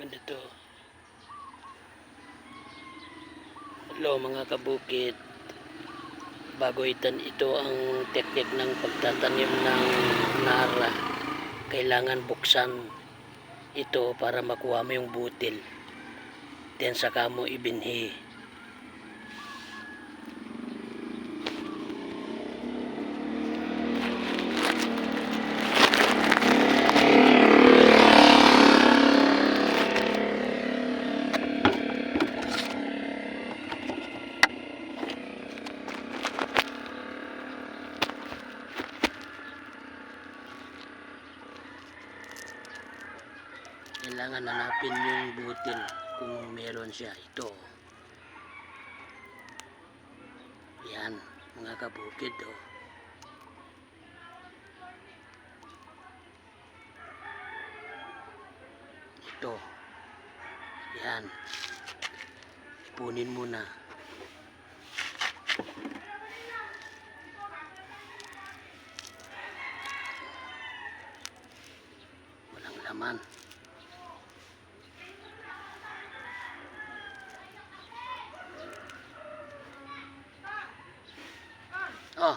Ganito. Hello mga kabukid. Bago ito ang teknik ng pagtatanim ng nara. Kailangan buksan ito para makuha mo yung butil. Then saka mo ibinhi. Kailangan hanapin yung butil kung meron siya. Ito. Yan, mga kabukid. Oh. Ito. Yan. Punin muna. Walang laman. Oh.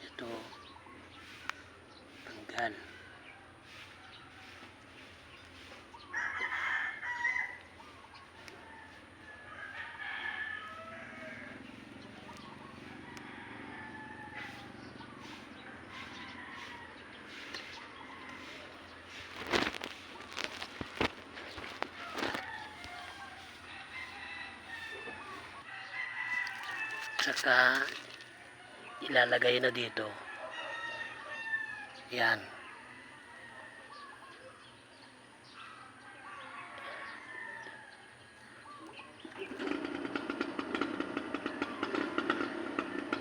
Ito. Tanggal. Saka ilalagay na dito. Yan.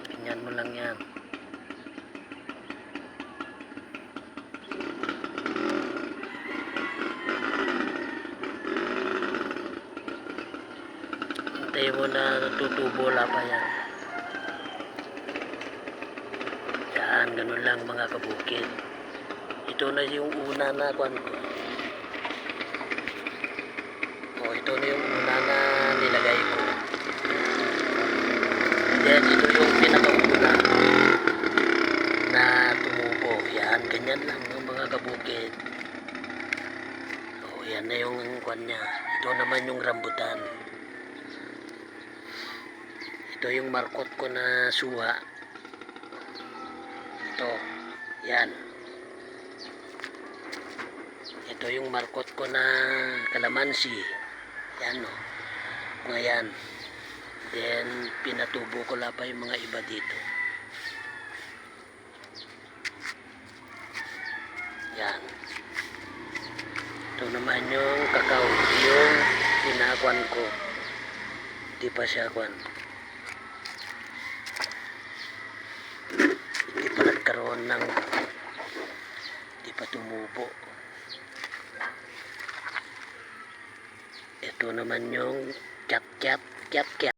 Ganyan mo lang yan. Hintayin mo na tutubola pa yan. Yan, ganun lang mga kabukid. Ito na yung una na kuwan ko. O, ito na yung una na nilagay ko. Then, ito yung pinakauna na tumubo. Yan, ganyan lang mga kabukid. O, yan na yung kuwan niya. Ito naman yung rambutan. Ito yung markot ko na suha. Ito, yan. Ito yung markot ko na kalamansi. Yan o. Ngayon. Then, pinatubo ko lang pa yung mga iba dito. Yan. Ito naman yung kakao. Yung pinakuan ko. Di pa siya kuan. Hindi pa nagkaroon ng di pa tumubo. Ito naman yung cat.